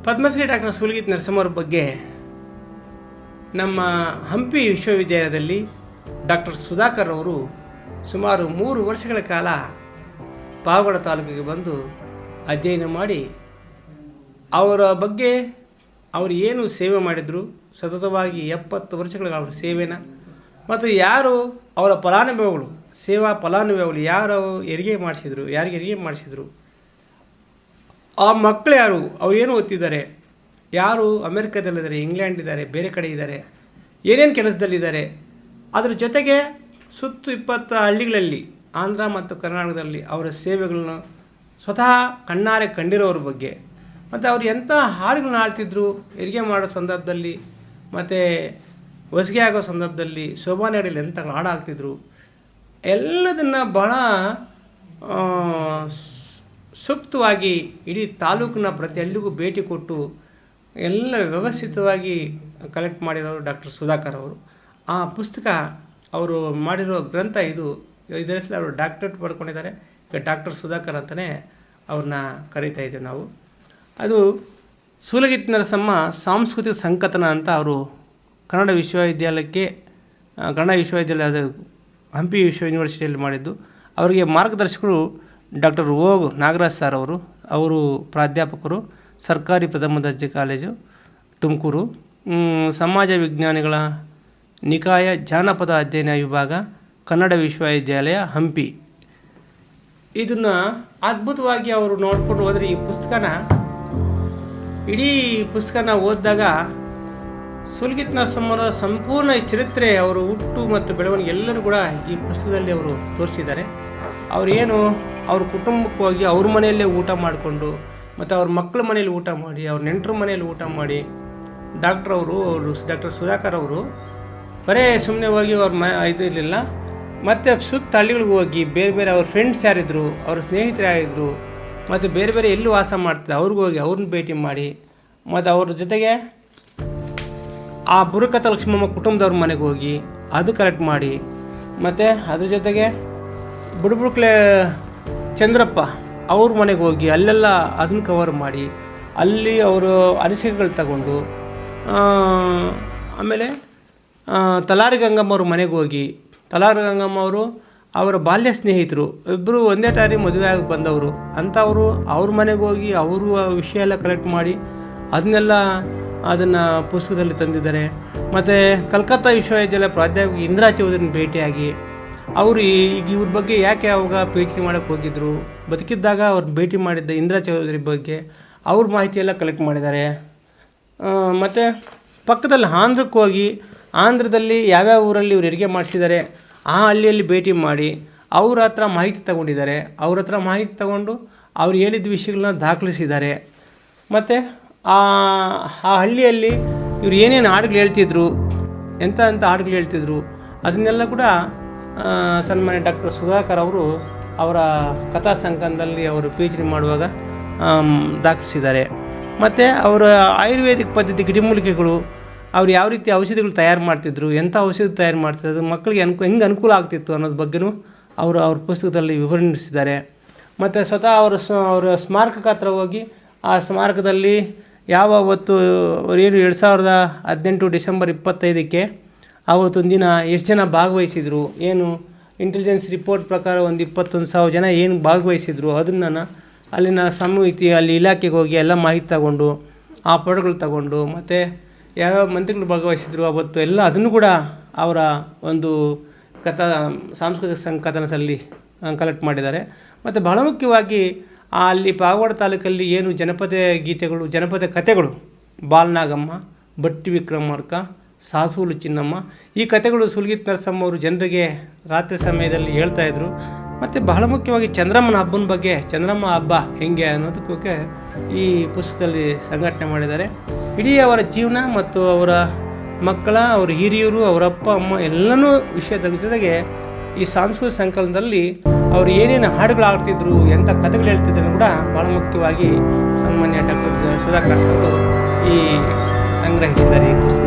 Padmashri doctor ಸೂಲಗಿತ್ತಿ ನರಸಮ್ಮವ್ರ ಬಗ್ಗೆ ನಮ್ಮ ಹಂಪಿ ವಿಶ್ವವಿದ್ಯಾಲಯದಲ್ಲಿ ಡಾಕ್ಟರ್ ಸುಧಾಕರ್ ಅವರು ಸುಮಾರು 3 ವರ್ಷಗಳ ಕಾಲ ಪಾವಗಡ ತಾಲೂಕಿಗೆ ಬಂದು ಅಧ್ಯಯನ ಮಾಡಿ ಅವರ ಬಗ್ಗೆ ಅವರು ಏನು ಸೇವೆ ಮಾಡಿದರು, ಸತತವಾಗಿ 70 ವರ್ಷಗಳ ಅವರ ಸೇವೆನ ಮತ್ತು ಯಾರು ಅವರ ಫಲಾನುಭವಿಗಳು, ಸೇವಾ ಫಲಾನುಭವಿಗಳು ಯಾರು ಹೆರಿಗೆ ಮಾಡಿಸಿದರು, ಯಾರಿಗೆ ಹೆರಿಗೆ ಮಾಡಿಸಿದರು, ಆ ಮಕ್ಕಳು ಯಾರು, ಅವ್ರು ಏನು ಓದ್ತಿದ್ದಾರೆ, ಯಾರು ಅಮೆರಿಕದಲ್ಲಿದ್ದಾರೆ, ಇಂಗ್ಲೆಂಡ್ ಇದ್ದಾರೆ, ಬೇರೆ ಕಡೆ ಇದ್ದಾರೆ, ಏನೇನು ಕೆಲಸದಲ್ಲಿದ್ದಾರೆ, ಅದರ ಜೊತೆಗೆ ಸುತ್ತು 20 ಹಳ್ಳಿಗಳಲ್ಲಿ ಆಂಧ್ರ ಮತ್ತು ಕರ್ನಾಟಕದಲ್ಲಿ ಅವರ ಸೇವೆಗಳನ್ನ ಸ್ವತಃ ಕಣ್ಣಾರೆ ಕಂಡಿರೋರ ಬಗ್ಗೆ ಮತ್ತು ಅವ್ರು ಎಂಥ ಹಾಡುಗಳನ್ನ ಆಡ್ತಿದ್ರು ಹೆರಿಗೆ ಮಾಡೋ ಸಂದರ್ಭದಲ್ಲಿ ಮತ್ತು ಹೊಸಿಗೆ ಆಗೋ ಸಂದರ್ಭದಲ್ಲಿ ಶೋಭಾನೆಗಳಲ್ಲಿ ಎಂಥ ಹಾಡು ಹಾಕ್ತಿದ್ರು, ಎಲ್ಲದನ್ನು ಬಹಳ ಸೂಕ್ತವಾಗಿ ಇಡೀ ತಾಲೂಕಿನ ಪ್ರತಿ ಹಳ್ಳಿಗೂ ಭೇಟಿ ಕೊಟ್ಟು ಎಲ್ಲ ವ್ಯವಸ್ಥಿತವಾಗಿ ಕಲೆಕ್ಟ್ ಮಾಡಿರೋರು ಡಾಕ್ಟರ್ ಸುಧಾಕರ್ ಅವರು. ಆ ಪುಸ್ತಕ ಅವರು ಮಾಡಿರೋ ಗ್ರಂಥ ಇದರ ಹೆಸರು ಅವರು ಡಾಕ್ಟರೇಟ್ ಪಡ್ಕೊಂಡಿದ್ದಾರೆ. ಈಗ ಡಾಕ್ಟರ್ ಸುಧಾಕರ್ ಅಂತಲೇ ಅವ್ರನ್ನ ಕರೀತಾ ಇದ್ದೀವಿ ನಾವು. ಅದು ಸೂಲಗಿತ್ತಿ ನರಸಮ್ಮ ಸಾಂಸ್ಕೃತಿಕ ಸಂಕಥನ ಅಂತ ಅವರು ಕನ್ನಡ ವಿಶ್ವವಿದ್ಯಾಲಯದ ಹಂಪಿ ಯೂನಿವರ್ಸಿಟಿಯಲ್ಲಿ ಮಾಡಿದ್ದು. ಅವರಿಗೆ ಮಾರ್ಗದರ್ಶಕರು ಡಾಕ್ಟರ್ ನಾಗರಾಜ್ ಸರ್ ಅವರು ಪ್ರಾಧ್ಯಾಪಕರು, ಸರ್ಕಾರಿ ಪ್ರಥಮ ದರ್ಜೆ ಕಾಲೇಜು ತುಮಕೂರು, ಸಮಾಜ ವಿಜ್ಞಾನಿಗಳ ನಿಕಾಯ ಜಾನಪದ ಅಧ್ಯಯನ ವಿಭಾಗ, ಕನ್ನಡ ವಿಶ್ವವಿದ್ಯಾಲಯ ಹಂಪಿ. ಇದನ್ನು ಅದ್ಭುತವಾಗಿ ಅವರು ನೋಡ್ಕೊಂಡು ಹೋದರೆ ಇಡೀ ಪುಸ್ತಕನ ಓದಿದಾಗ ಸೂಲಗಿತ್ತಿ ನರಸಮ್ಮರ ಸಂಪೂರ್ಣ ಚರಿತ್ರೆ, ಅವರು ಹುಟ್ಟು ಮತ್ತು ಬೆಳವಣಿಗೆ ಎಲ್ಲರೂ ಕೂಡ ಈ ಪುಸ್ತಕದಲ್ಲಿ ಅವರು ತೋರಿಸಿದ್ದಾರೆ. ಅವ್ರ ಕುಟುಂಬಕ್ಕೆ ಹೋಗಿ ಅವ್ರ ಮನೆಯಲ್ಲೇ ಊಟ ಮಾಡಿಕೊಂಡು ಮತ್ತು ಅವ್ರ ಮಕ್ಕಳ ಮನೇಲಿ ಊಟ ಮಾಡಿ, ಅವ್ರ ನೆಂಟರ ಮನೆಯಲ್ಲಿ ಊಟ ಮಾಡಿ ಡಾಕ್ಟರ್ ಸುಧಾಕರ್ ಅವರು ಬರೇ ಸುಮ್ಮನೆ ಹೋಗಿ ಇದು ಇರಲಿಲ್ಲ, ಮತ್ತು ಸುತ್ತ ಹಳ್ಳಿಗಳಿಗೆ ಹೋಗಿ ಬೇರೆ ಅವ್ರ ಫ್ರೆಂಡ್ಸ್ ಯಾರಿದ್ರು, ಅವ್ರ ಸ್ನೇಹಿತರು ಯಾರಿದ್ರು, ಮತ್ತು ಬೇರೆ ಎಲ್ಲಿ ವಾಸ ಮಾಡ್ತಿದ್ದೆ ಅವ್ರಿಗೆ ಹೋಗಿ ಅವ್ರನ್ನ ಭೇಟಿ ಮಾಡಿ, ಮತ್ತು ಅವ್ರ ಜೊತೆಗೆ ಆ ಬುರುಕತ ಲಕ್ಷ್ಮಮ್ಮ ಕುಟುಂಬದವ್ರ ಮನೆಗೆ ಹೋಗಿ ಅದು ಕಲೆಕ್ಟ್ ಮಾಡಿ, ಮತ್ತು ಅದ್ರ ಜೊತೆಗೆ ಬುಡುಬುಡುಕ್ಲೆ ಚಂದ್ರಪ್ಪ ಅವ್ರ ಮನೆಗೆ ಹೋಗಿ ಅಲ್ಲೆಲ್ಲ ಅದನ್ನ ಕವರ್ ಮಾಡಿ, ಅಲ್ಲಿ ಅವರು ಅನಿಸಿಕೆಗಳು ತಗೊಂಡು, ಆಮೇಲೆ ತಲಾರಿ ಗಂಗಮ್ಮ ಅವ್ರ ಮನೆಗೆ ಹೋಗಿ, ತಲಾರಿ ಗಂಗಮ್ಮ ಅವರು ಅವರ ಬಾಲ್ಯ ಸ್ನೇಹಿತರು, ಇಬ್ಬರು ಒಂದೇ ಟಾರಿ ಮದುವೆ ಆಗಿ ಬಂದವರು ಅಂಥವರು ಅವ್ರ ಮನೆಗೆ ಹೋಗಿ ಅವರು ವಿಷಯ ಎಲ್ಲ ಕಲೆಕ್ಟ್ ಮಾಡಿ ಅದನ್ನು ಪುಸ್ತಕದಲ್ಲಿ ತಂದಿದ್ದಾರೆ. ಮತ್ತು ಕಲ್ಕತ್ತಾ ವಿಶ್ವವಿದ್ಯಾಲಯ ಪ್ರಾಧ್ಯಾಪಕ ಇಂದಿರಾ ಚೌಧರಿನ ಭೇಟಿಯಾಗಿ ಅವರು ಈಗ ಇವ್ರ ಬಗ್ಗೆ ಯಾಕೆ ಅವಾಗ ಪಿ ಎಚ್ ಡಿ ಮಾಡೋಕ್ಕೆ ಹೋಗಿದ್ರು, ಬದುಕಿದ್ದಾಗ ಅವ್ರನ್ನ ಭೇಟಿ ಮಾಡಿದ್ದ ಇಂದಿರಾ ಚೌಧರಿ ಬಗ್ಗೆ ಅವ್ರ ಮಾಹಿತಿಯೆಲ್ಲ ಕಲೆಕ್ಟ್ ಮಾಡಿದ್ದಾರೆ. ಮತ್ತು ಪಕ್ಕದಲ್ಲಿ ಆಂಧ್ರಕ್ಕೆ ಹೋಗಿ ಆಂಧ್ರದಲ್ಲಿ ಯಾವ್ಯಾವ ಊರಲ್ಲಿ ಇವ್ರು ಹೆರಿಗೆ ಮಾಡಿಸಿದ್ದಾರೆ ಆ ಹಳ್ಳಿಯಲ್ಲಿ ಭೇಟಿ ಮಾಡಿ ಅವ್ರ ಹತ್ರ ಮಾಹಿತಿ ತಗೊಂಡಿದ್ದಾರೆ. ಅವ್ರ ಹತ್ರ ಮಾಹಿತಿ ತಗೊಂಡು ಅವ್ರು ಹೇಳಿದ ವಿಷಯಗಳನ್ನ ದಾಖಲಿಸಿದ್ದಾರೆ. ಮತ್ತು ಆ ಹಳ್ಳಿಯಲ್ಲಿ ಇವ್ರು ಏನೇನು ಹಾಡುಗಳು ಹೇಳ್ತಿದ್ರು, ಎಂಥ ಹಾಡುಗಳು ಹೇಳ್ತಿದ್ರು ಅದನ್ನೆಲ್ಲ ಕೂಡ ಸನ್ಮಾನ್ಯ ಡಾಕ್ಟರ್ ಸುಧಾಕರ್ ಅವರು ಅವರ ಕಥಾ ಸಂಕಲನದಲ್ಲಿ ಅವರು ಪಿ ಎಚ್ ಡಿ ಮಾಡುವಾಗ ದಾಖಲಿಸಿದ್ದಾರೆ. ಮತ್ತು ಅವರ ಆಯುರ್ವೇದಿಕ್ ಪದ್ಧತಿ ಗಿಡಮೂಲಿಕೆಗಳು, ಅವ್ರು ಯಾವ ರೀತಿ ಔಷಧಿಗಳು ತಯಾರು ಮಾಡ್ತಿದ್ರು, ಎಂಥ ಔಷಧಿ ತಯಾರು ಮಾಡ್ತಿದ್ರು, ಮಕ್ಕಳಿಗೆ ಹೆಂಗೆ ಅನುಕೂಲ ಆಗ್ತಿತ್ತು ಅನ್ನೋದ್ರ ಬಗ್ಗೆಯೂ ಅವ್ರ ಪುಸ್ತಕದಲ್ಲಿ ವಿವರಿಸಿದ್ದಾರೆ. ಮತ್ತು ಸ್ವತಃ ಅವರ ಸ್ಮಾರಕ ಹತ್ರ ಹೋಗಿ ಆ ಸ್ಮಾರಕದಲ್ಲಿ ಹೊತ್ತು ಏನು 2018 ಡಿಸೆಂಬರ್ 25ಕ್ಕೆ ಆವತ್ತೊಂದು ದಿನ ಎಷ್ಟು ಜನ ಭಾಗವಹಿಸಿದರು, ಏನು ಇಂಟೆಲಿಜೆನ್ಸ್ ರಿಪೋರ್ಟ್ ಪ್ರಕಾರ ಒಂದು 21,000 ಜನ ಏನು ಭಾಗವಹಿಸಿದರು ಅದನ್ನು ಅಲ್ಲಿನ ಸಮಿತಿ ಅಲ್ಲಿ ಇಲಾಖೆಗೆ ಹೋಗಿ ಎಲ್ಲ ಮಾಹಿತಿ ತಗೊಂಡು ಆ ಫೋಟೋಗಳು ತಗೊಂಡು, ಮತ್ತು ಯಾವ್ಯಾವ ಮಂತ್ರಿಗಳು ಭಾಗವಹಿಸಿದ್ರು ಅವತ್ತು ಎಲ್ಲ ಅದನ್ನು ಕೂಡ ಅವರ ಒಂದು ಸಾಂಸ್ಕೃತಿಕ ಸಂಕಥನದಲ್ಲಿ ಕಲೆಕ್ಟ್ ಮಾಡಿದ್ದಾರೆ. ಮತ್ತು ಬಹಳ ಮುಖ್ಯವಾಗಿ ಅಲ್ಲಿ ಪಾವಗಡ ತಾಲೂಕಲ್ಲಿ ಏನು ಜನಪದ ಕಥೆಗಳು ಬಾಲನಾಗಮ್ಮ, ಬಟ್ಟಿ ವಿಕ್ರಮಾರ್ಕ, ಸಾಸೂಲು ಚಿನ್ನಮ್ಮ, ಈ ಕಥೆಗಳು ಸೂಲಗಿತ್ತಿ ನರಸಮ್ಮ ಅವರು ಜನರಿಗೆ ರಾತ್ರಿ ಸಮಯದಲ್ಲಿ ಹೇಳ್ತಾಯಿದ್ರು. ಮತ್ತು ಬಹಳ ಮುಖ್ಯವಾಗಿ ಚಂದ್ರಮ್ಮನ ಹಬ್ಬನ ಬಗ್ಗೆ, ಚಂದ್ರಮ್ಮ ಹಬ್ಬ ಹೆಂಗೆ ಅನ್ನೋದಕ್ಕೆ ಈ ಪುಸ್ತಕದಲ್ಲಿ ಸಂಘಟನೆ ಮಾಡಿದ್ದಾರೆ. ಇಡೀ ಅವರ ಜೀವನ ಮತ್ತು ಅವರ ಅವ್ರ ಹಿರಿಯರು, ಅವರ ಅಪ್ಪ ಅಮ್ಮ ಎಲ್ಲನೂ ವಿಷಯದ ಜೊತೆಗೆ ಈ ಸಾಂಸ್ಕೃತಿಕ ಸಂಕಲನದಲ್ಲಿ ಅವರು ಏನೇನು ಹಾಡುಗಳು ಆಡ್ತಿದ್ರು, ಎಂಥ ಕಥೆಗಳು ಹೇಳ್ತಿದ್ರು ಕೂಡ ಭಾಳ ಮುಖ್ಯವಾಗಿ ಸನ್ಮಾನ್ಯ ಡಾಕ್ಟರ್ ಸುಧಾಕರ್ ಅವರು ಸಂಗ್ರಹಿಸಿದ್ದಾರೆ ಈ ಪುಸ್ತಕ.